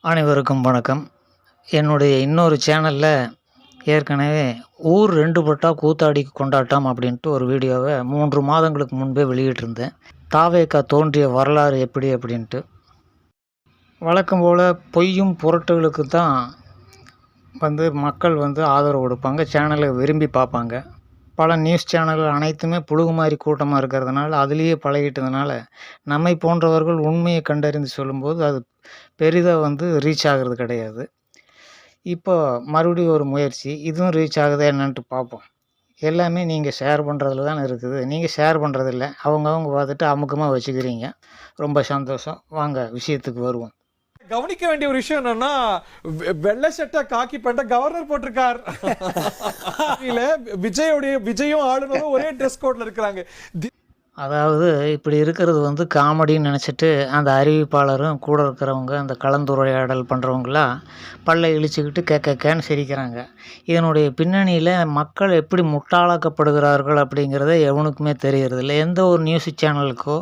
அனைவருக்கும் வணக்கம். என்னுடைய இன்னொரு சேனலில் ஏற்கனவே ஊர் 2 பட்டா கூத்தாடி கொண்டாட்டம் அப்படின்ட்டு ஒரு வீடியோவை 3 மாதங்களுக்கு முன்பே வெளியிட்டிருந்தேன். தாவேகா தோன்றிய வரலாறு எப்படி அப்படின்ட்டு. வழக்கம் போல் பொய்யும் புரட்டுகளுக்கு தான் மக்கள் ஆதரவு கொடுப்பாங்க, சேனலை விரும்பி பார்ப்பாங்க. பல நியூஸ் சேனல்கள் அனைத்துமே புழுகு மாதிரி கூட்டமாக இருக்கிறதுனால, அதுலேயே பழகிட்டதுனால, நம்மை போன்றவர்கள் உண்மையை கண்டறிந்து சொல்லும்போது அது பெரிதாக ரீச் ஆகிறது கிடையாது. இப்போ மறுபடியும் ஒரு முயற்சி, இதுவும் ரீச் ஆகுதா என்னன்ட்டு பார்ப்போம். எல்லாமே நீங்கள் ஷேர் பண்ணுறதுல தானே இருக்குது. நீங்கள் ஷேர் பண்ணுறதில்ல, அவங்கவங்க பார்த்துட்டு அமுக்கமாக வச்சுக்கிறீங்க. ரொம்ப சந்தோஷம். வாங்க விஷயத்துக்கு வருவோம். கவனிக்க வேண்டிய ஒரு விஷயம் என்னன்னா, வெள்ளை சட்டை காக்கி பேண்ட கவர்னர் போட்டிருக்கார். விஜயும் ஆளுநரும் ஒரே ட்ரெஸ் கோட்ல இருக்கிறாங்க. அதாவது இப்படி இருக்கிறது காமெடின்னு நினச்சிட்டு அந்த அறிவிப்பாளரும் கூட இருக்கிறவங்க அந்த கலந்துரையாடல் பண்ணுறவங்களாம் பல்லை இழிச்சுக்கிட்டு கேன்னு சிரிக்கிறாங்க. இதனுடைய பின்னணியில் மக்கள் எப்படி முட்டாளாக்கப்படுகிறார்கள் அப்படிங்கிறத எவனுக்குமே தெரியறதில்ல. எந்த ஒரு நியூஸ் சேனலுக்கோ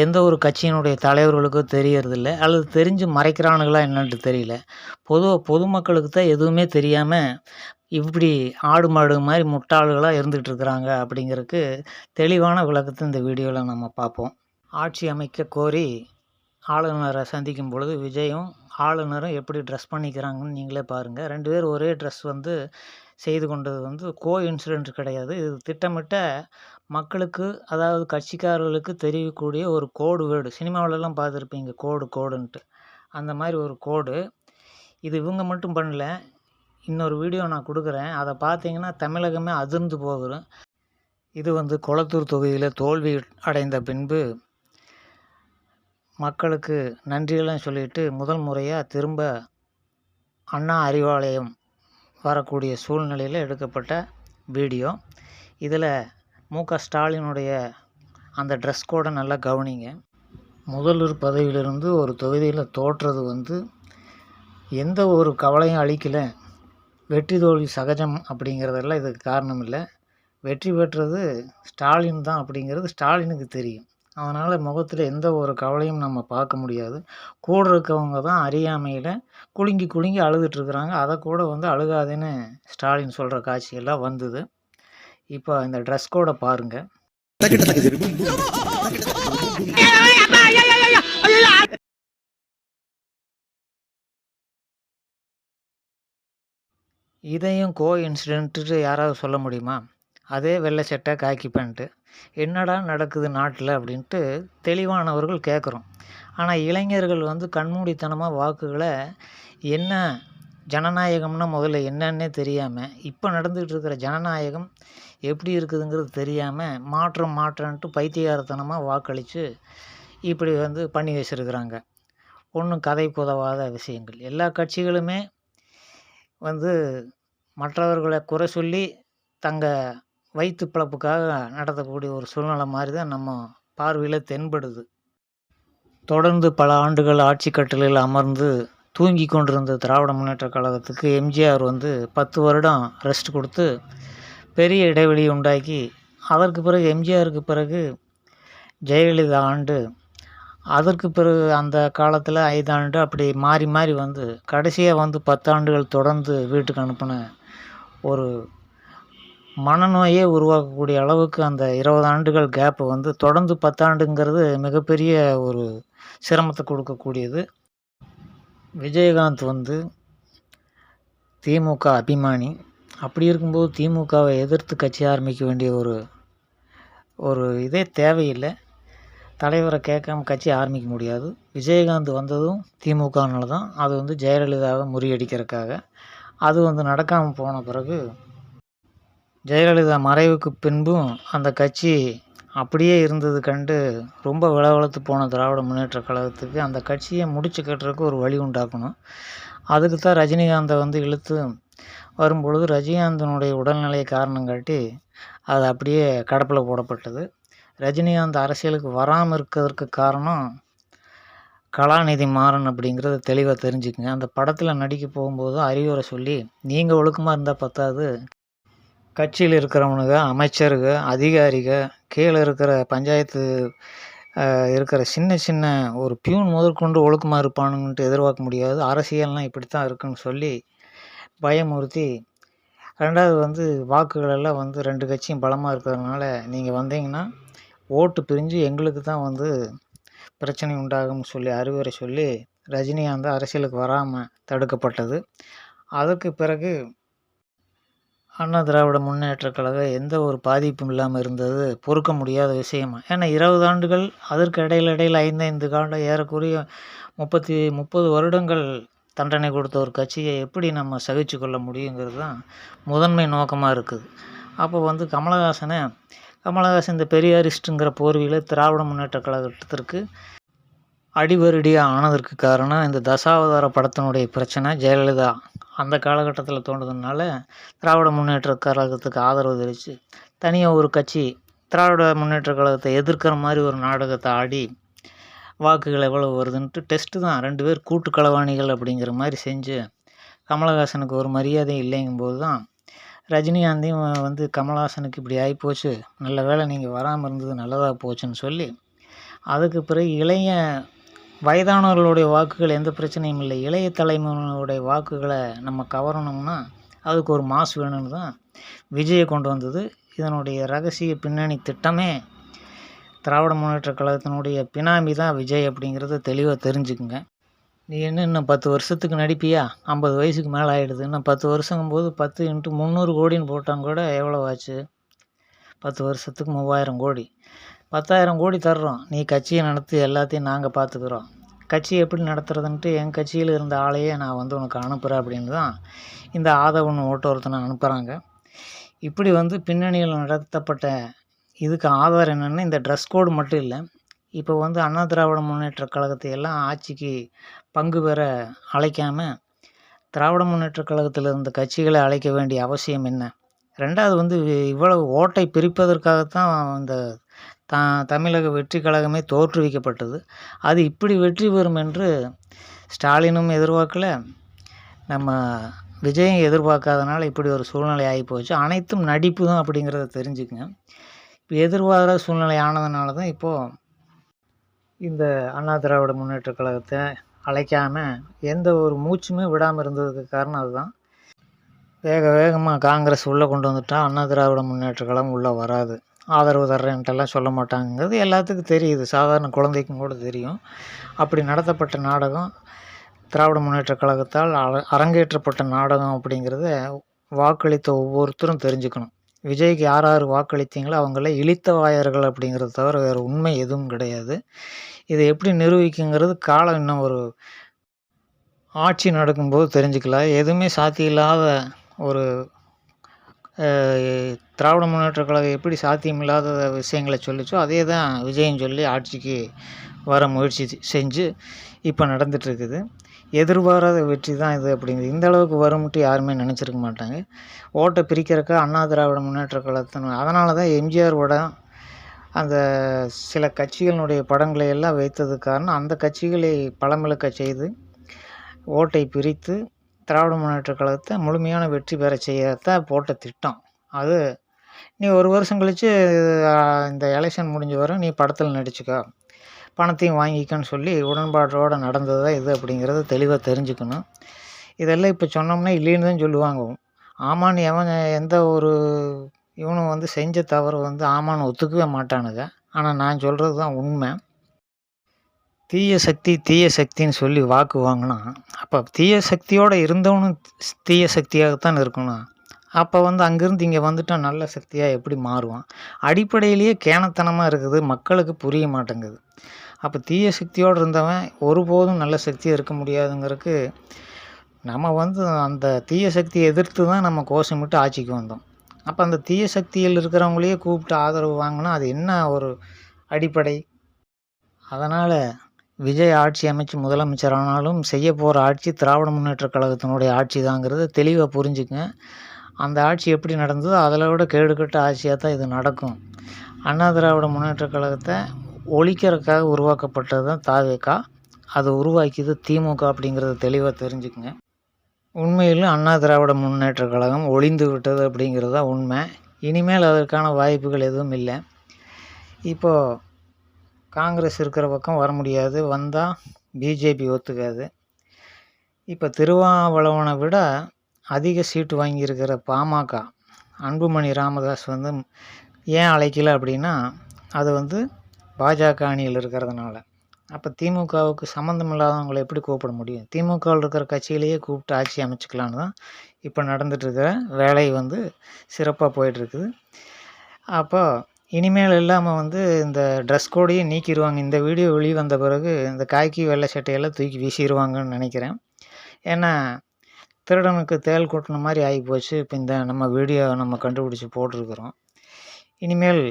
எந்த ஒரு கட்சியினுடைய தலைவர்களுக்கோ தெரியறதில்ல, அல்லது தெரிஞ்சு மறைக்கிறானுங்களா என்னன்ட்டு தெரியல. பொதுமக்களுக்கு தான் எதுவுமே தெரியாமல் இப்படி ஆடு மாடு மாதிரி முட்டாள்களாக இருந்துகிட்டு இருக்கிறாங்க அப்படிங்கிறதுக்கு தெளிவான விளக்கத்தை இந்த வீடியோவில் நம்ம பார்ப்போம். ஆட்சி அமைக்க கோரி ஆளுநரை சந்திக்கும் பொழுது விஜயும் ஆளுநரும் எப்படி ட்ரெஸ் பண்ணிக்கிறாங்கன்னு நீங்களே பாருங்கள். 2 பேர் ஒரே ட்ரெஸ் செய்து கொண்டது கோ இன்சிடென்ட் கிடையாது. இது திட்டமிட்ட மக்களுக்கு, அதாவது கட்சிக்காரர்களுக்கு தெரியக்கூடிய ஒரு கோடு வேர்டு. சினிமாவிலலாம் பார்த்துருப்பீங்க, கோடுன்ட்டு. அந்த மாதிரி ஒரு கோடு. இது இவங்க மட்டும் பண்ணல. இன்னொரு வீடியோ நான் கொடுக்குறேன், அதை பார்த்தீங்கன்னா தமிழகமே அதிர்ந்து போகிறோம். இது கொளத்தூர் தொகுதியில் தோல்வி அடைந்த பின்பு மக்களுக்கு நன்றியெல்லாம் சொல்லிட்டு முதல் முறையாக திரும்ப அண்ணா அறிவாலயம் வரக்கூடிய சூழ்நிலையில் எடுக்கப்பட்ட வீடியோ. இதில் மு.க. ஸ்டாலினுடைய அந்த ட்ரெஸ் கோடை நல்லா கவனிங்க. முதல்வர் பதவியிலிருந்து ஒரு தொகுதியில் தோற்றது எந்த ஒரு கவலையும் அளிக்கலை. வெற்றி தோல்வி சகஜம் அப்படிங்கிறதெல்லாம் இதுக்கு காரணம் இல்லை. வெற்றி பெற்றது ஸ்டாலின் தான் அப்படிங்கிறது ஸ்டாலினுக்கு தெரியும். அதனால் முகத்தில் எந்த ஒரு கவலையும் நம்ம பார்க்க முடியாது. கூட இருக்கவங்க தான் அறியாமையில் குலுங்கி அழுதுட்டுருக்குறாங்க. அதை கூட அழுகாதேன்னு ஸ்டாலின் சொல்கிற காட்சியெல்லாம் வந்தது. இப்போ இந்த ட்ரெஸ் கோடை பாருங்கள். இதையும் கோ இன்சிடென்ட்டு யாராவது சொல்ல முடியுமா? அதே வெள்ளை சட்டை காக்கி பேண்ட்டு. என்னடா நடக்குது நாட்டில் அப்படின்ட்டு தெளிவானவர்கள் கேட்குறோம். ஆனால் இளைஞர்கள் கண்மூடித்தனமாக வாக்குகளை என்ன ஜனநாயகம்னா முதல்ல என்னன்னே தெரியாமல், இப்போ நடந்துகிட்டு இருக்கிற ஜனநாயகம் எப்படி இருக்குதுங்கிறது தெரியாமல் மாற்றன்ட்டு பைத்தியகாரத்தனமாக வாக்களித்து இப்படி பண்ணி வச்சுருக்கிறாங்க. ஒன்றும் கதைக்கு உதவாத விஷயங்கள். எல்லா கட்சிகளுமே மற்றவர்களை குறை சொல்லி வயிற்று பிழப்புக்காக நடத்தக்கூடிய ஒரு சூழ்நிலை மாதிரி தான் நம்ம பார்வையில் தென்படுது. தொடர்ந்து பல ஆண்டுகள் ஆட்சி கட்டிலில் அமர்ந்து தூங்கி கொண்டிருந்த திராவிட முன்னேற்ற கழகத்துக்கு எம்ஜிஆர் 10 வருடம் ரெஸ்ட் கொடுத்து பெரிய இடைவெளி உண்டாக்கி, அதற்கு பிறகு எம்ஜிஆருக்கு பிறகு ஜெயலலிதா ஆண்டு, அதற்கு பிறகு அந்த காலத்தில் 5 ஆண்டு, அப்படி மாறி கடைசியாக 10 ஆண்டுகள் தொடர்ந்து வீட்டுக்கு அனுப்பின ஒரு மனநோயே உருவாக்கக்கூடிய அளவுக்கு அந்த 20 ஆண்டுகள் கேப்பு தொடர்ந்து 10 ஆண்டுங்கிறது மிகப்பெரிய ஒரு சிரமத்தை கொடுக்கக்கூடியது. விஜயகாந்த் திமுக அபிமானி. அப்படி இருக்கும்போது திமுகவை எதிர்த்து கட்சி ஆரம்பிக்க வேண்டிய ஒரு இதே தேவையில்லை. தலைவரை கேட்காம கட்சி ஆரம்பிக்க முடியாது. விஜயகாந்த் வந்ததும் திமுகனால தான். அது ஜெயலலிதாவை முறியடிக்கிறதுக்காக. அது நடக்காமல் போன பிறகு ஜெயலலிதா மறைவுக்கு பின்பும் அந்த கட்சி அப்படியே இருந்தது கண்டு ரொம்ப விளவளத்து போன திராவிட முன்னேற்ற கழகத்துக்கு அந்த கட்சியை முடிச்சு கட்டுறதுக்கு ஒரு வழி உண்டாக்கணும். அதுக்கு தான் ரஜினிகாந்தை இழுத்து வரும்பொழுது ரஜினிகாந்தனுடைய உடல்நிலையை காரணம் காட்டி அது அப்படியே கடப்பில் போடப்பட்டது. ரஜினிகாந்த் அரசியலுக்கு வராமல் இருக்கிறதுக்கு காரணம் கலாநிதி மாறன் அப்படிங்கிறத தெளிவாக தெரிஞ்சுக்குங்க. அந்த படத்தில் நடிக்க போகும்போது அறிவுரை சொல்லி, நீங்கள் ஒழுக்கமாக இருந்தால் பத்தாது, கட்சியில் இருக்கிறவனுங்க, அமைச்சருங்க, அதிகாரிக, கீழே இருக்கிற பஞ்சாயத்து இருக்கிற சின்ன சின்ன ஒரு பியூன் முதற்கொண்டு ஒழுக்கமாக இருப்பானுங்கன்ட்டு எதிர்பார்க்க முடியாது. அரசியல்னால் இப்படித்தான் இருக்குன்னு சொல்லி பயமுறுத்தி 2வது வந்து வாக்குகள் எல்லாம் வந்து 2 கட்சியும் பலமாக இருக்கிறதுனால நீங்கள் வந்தீங்கன்னா ஓட்டு பிரிஞ்சு எங்களுக்கு தான் வந்து பிரச்சனை உண்டாகும்னு சொல்லி அறிவுரை சொல்லி ரஜினிகாந்த் அரசியலுக்கு வராமல் தடுக்கப்பட்டது. அதற்கு பிறகு அண்ணா திராவிட முன்னேற்றக் கழகம் எந்த ஒரு பாதிப்பும் இல்லாமல் இருந்தது பொறுக்க முடியாத விஷயமா. ஏன்னா 20 ஆண்டுகள் அதற்கு இடையில 5 காலம் ஏறக்குறைய 30 வருடங்கள் தண்டனை கொடுத்த ஒரு கட்சியை எப்படி நம்ம சகிச்சு கொள்ள முடியுங்கிறது தான் முதன்மை நோக்கமாக இருக்குது. அப்போ வந்து கமலஹாசன் இந்த பெரியாரிஸ்ட்டுங்கிற போர்வையில் திராவிட முன்னேற்றக் கழகத்திற்கு அடிவருடியாக ஆனதற்கு காரணம் இந்த தசாவதார படத்தினுடைய பிரச்சனை. ஜெயலலிதா அந்த காலகட்டத்தில் தோன்றதுனால திராவிட முன்னேற்றக் கழகத்துக்கு ஆதரவு தெரிவித்து தனியாக ஒரு கட்சி திராவிட முன்னேற்றக் கழகத்தை எதிர்க்கிற மாதிரி ஒரு நாடகத்தை ஆடி வாக்குகள் எவ்வளோ வருதுன்ட்டு டெஸ்ட்டு தான் 2 பேர் கூட்டு களவாணிகள் அப்படிங்கிற மாதிரி செஞ்சு கமலஹாசனுக்கு ஒரு மரியாதை இல்லைங்கும்போது தான் ரஜினிகாந்தையும் வந்து கமலஹாசனுக்கு இப்படி ஆகிப்போச்சு, நல்ல வேளை நீங்கள் வராமல் இருந்தது நல்லதாக போச்சுன்னு சொல்லி அதுக்கு பிறகு வயதானவர்களுடைய வாக்குகள் எந்த பிரச்சனையும் இல்லை, இளைய தலைமுறையினுடைய வாக்குகளை நம்ம கவரணும்னா அதுக்கு ஒரு மாஸ் வேணும்னு தான் விஜயை கொண்டு வந்தது. இதனுடைய ரகசிய பின்னணி திட்டமே திராவிட முன்னேற்றக் கழகத்தினுடைய பினாமி தான் விஜய் அப்படிங்கிறத தெளிவாக தெரிஞ்சுக்குங்க. நீ இன்னும் 10 வருஷத்துக்கு நடிப்பியா, 50 வயசுக்கு மேலே ஆகிடுது, இன்னும் 10 வருஷங்கும்போது 10 × 300 கோடின்னு போட்டாங்க கூட எவ்வளோ ஆச்சு, 10 வருஷத்துக்கு 3000 கோடி, 10,000 கோடி தர்றோம், நீ கட்சியை நடத்தி எல்லாத்தையும் நாங்கள் பார்த்துக்குறோம், கட்சி எப்படி நடத்துறதுன்ட்டு என் கட்சியில் இருந்த ஆளையே நான் வந்து உனக்கு அனுப்புகிறேன் அப்படின்னு தான் இந்த ஆதவன் ஒருத்தனை அனுப்புகிறாங்க. இப்படி வந்து பின்னணியில் நடத்தப்பட்ட இதுக்கு ஆதாரம் என்னென்னா இந்த ட்ரெஸ் கோடு மட்டும் இல்லை, இப்போ வந்து அண்ணா திராவிட முன்னேற்றக் கழகத்தை எல்லாம் ஆட்சிக்கு பங்கு பெற அழைக்காமல் திராவிட முன்னேற்றக் கழகத்தில் இருந்த கட்சிகளை அழைக்க வேண்டிய அவசியம் என்ன? 2வது வந்து இவ்வளவு ஓட்டை பிரிப்பதற்காகத்தான் இந்த தமிழக வெற்றி கழகமே தோற்றுவிக்கப்பட்டது. அது இப்படி வெற்றி பெறும் என்று ஸ்டாலினும் எதிர்பார்க்கல, நம்ம விஜயும் எதிர்பார்க்காதனால இப்படி ஒரு சூழ்நிலை ஆகிப்போச்சு. அனைத்தும் நடிப்பு தான் அப்படிங்கிறத தெரிஞ்சுக்குங்க. இப்போ எதிர்பாராத சூழ்நிலை ஆனதுனால தான் இப்போது இந்த அண்ணா திராவிட முன்னேற்றக் கழகத்தை அழைக்காமல் எந்த ஒரு மூச்சுமே விடாமல் இருந்ததுக்கு காரணம் அதுதான். வேகமாக காங்கிரஸ் உள்ளே கொண்டு வந்துட்டா அண்ணா திராவிட முன்னேற்றக் கழகம் உள்ளே வராது, ஆதரவு தர்றேன்ட்டெல்லாம் சொல்ல மாட்டாங்கிறது எல்லாத்துக்கும் தெரியுது, சாதாரண குழந்தைக்கும் கூட தெரியும். அப்படி நடத்தப்பட்ட நாடகம் திராவிட முன்னேற்றக் கழகத்தால் அரங்கேற்றப்பட்ட நாடகம் அப்படிங்கிறத வாக்களித்த ஒவ்வொருத்தரும் தெரிஞ்சுக்கணும். விஜய்க்கு யார் வாக்களித்தீங்களோ அவங்கள இழித்த வாயர்கள் அப்படிங்கிறத தவிர வேறு உண்மை எதுவும் கிடையாது. இதை எப்படி நிரூபிக்குங்கிறது காலம் இன்னும் ஒரு ஆட்சி நடக்கும்போது தெரிஞ்சுக்கலாம். எதுவுமே சாத்தியம் இல்லாத ஒரு திராவிட முன்னேற்றக் கழகம் எப்படி சாத்தியமில்லாத விஷயங்களை சொல்லிச்சோ அதே தான் விஜயம் சொல்லி ஆட்சிக்கு வர முயற்சி செஞ்சு இப்போ நடந்துகிட்ருக்குது. எதிர்பாராத வெற்றி தான் இது அப்படிங்கிறது. இந்த அளவுக்கு வரும்ட்டு யாருமே நினச்சிருக்க மாட்டாங்க. ஓட்டை பிரிக்கிறக்கா அண்ணா திராவிட முன்னேற்றக் கழகத்தின் அதனால தான் எம்ஜிஆர் படம் அந்த சில கட்சிகளினுடைய படங்களை எல்லாம் வைத்ததுக்கு காரணம் அந்த கட்சிகளை பலமிழக்க செய்து ஓட்டை பிரித்து திராவிட முன்னேற்றக் கழகத்தை முழுமையான வெற்றி பெற செய்யத்தான் போட்ட திட்டம். அது நீ 1 வருஷம் கழித்து இந்த எலெக்ஷன் முடிஞ்ச வரை நீ படத்தில் நடிச்சுக்கோ, பணத்தையும் வாங்கிக்கன்னு சொல்லி உடன்பாட்டோடு நடந்தது தான் இது அப்படிங்கிறத தெளிவாக தெரிஞ்சுக்கணும். இதெல்லாம் இப்போ சொன்னோம்னா இல்லைன்னு தான் சொல்லுவாங்க. ஆமான்னு எந்த ஒரு இவனும் வந்து செஞ்ச தவறு வந்து ஆமான்னு ஒத்துக்கவே மாட்டானுங்க. ஆனால் நான் சொல்கிறது தான் உண்மை. தீய சக்தின்னு சொல்லி வாக்கு வாங்கினா அப்போ தீய சக்தியோடு இருந்தவனும் தீய சக்தியாகத்தான் இருக்கணும். அப்போ வந்து அங்கேருந்து இங்கே வந்துட்டால் நல்ல சக்தியாக எப்படி மாறுவான்? அடிப்படையிலேயே கேனத்தனமாக இருக்குது, மக்களுக்கு புரிய மாட்டேங்குது. அப்போ தீய சக்தியோடு இருந்தவன் ஒருபோதும் நல்ல சக்தியாக இருக்க முடியாதுங்கிறதுக்கு நம்ம வந்து அந்த தீய சக்தியை எதிர்த்து தான் நம்ம கோஷமிட்டு ஆட்சிக்கு வந்தோம். அப்போ அந்த தீய சக்தியில் இருக்கிறவங்களையே கூப்பிட்டு ஆதரவு வாங்கினா அது என்ன ஒரு அடிப்படை? அதனால் விஜய் ஆட்சி அமைச்சு முதலமைச்சர் ஆனாலும் செய்ய போகிற ஆட்சி திராவிட முன்னேற்றக் கழகத்தினுடைய ஆட்சி தாங்கிறத தெளிவாக புரிஞ்சுக்குங்க. அந்த ஆட்சி எப்படி நடந்ததோ அதில் விட கேடுகட்ட ஆட்சியாக தான் இது நடக்கும். அண்ணா திராவிட முன்னேற்றக் கழகத்தை ஒழிக்கிறதுக்காக உருவாக்கப்பட்டது தான் தாவேகா, அதை உருவாக்கியது திமுக அப்படிங்கிறத தெளிவாக தெரிஞ்சுக்குங்க. உண்மையில் அண்ணா திராவிட முன்னேற்றக் கழகம் ஒழிந்து விட்டது அப்படிங்கிறது தான் உண்மை. இனிமேல் அதற்கான வாய்ப்புகள் எதுவும் இல்லை. இப்போது காங்கிரஸ் இருக்கிற பக்கம் வர முடியாது, வந்தால் பிஜேபி ஒத்துக்காது. இப்போ திருமாவளவனை விட அதிக சீட்டு வாங்கியிருக்கிற பாமக அன்புமணி ராமதாஸ் வந்து ஏன் அழைக்கல அப்படின்னா, அது வந்து பாஜக அணியில் இருக்கிறதுனால. அப்போ திமுகவுக்கு சம்மந்தம் இல்லாதவங்களை எப்படி கூப்பிட முடியும்? திமுகவில் இருக்கிற கட்சியிலேயே கூப்பிட்டு ஆட்சி அமைச்சிக்கலான்னு தான் இப்போ நடந்துகிட்ருக்கிற வேலை வந்து சிறப்பாக போயிட்டுருக்குது. அப்போ இனிமேல் இல்லாமல் வந்து இந்த ட்ரெஸ் கோடையும் நீக்கிடுவாங்க. இந்த வீடியோ வெளியே வந்த பிறகு இந்த காக்கி வெள்ளை சட்டையெல்லாம் தூக்கி வீசிடுவாங்கன்னு நினைக்கிறேன். ஏன்னா திருடனுக்கு தேள் கொட்டின மாதிரி ஆகிப்போச்சு. இப்போ இந்த நம்ம வீடியோ நம்ம கண்டுபிடிச்சி போட்டிருக்கிறோம். இனிமேல்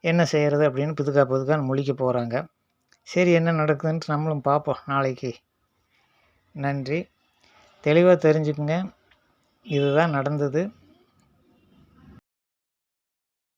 என்ன செய்கிறது அப்படின்னு புதுக்கான்னு முழிக்க போகிறாங்க. சரி, என்ன நடக்குதுன்ட்டு நம்மளும் பார்ப்போம் நாளைக்கு. நன்றி. தெளிவாக தெரிஞ்சுக்குங்க, இதுதான் நடந்தது.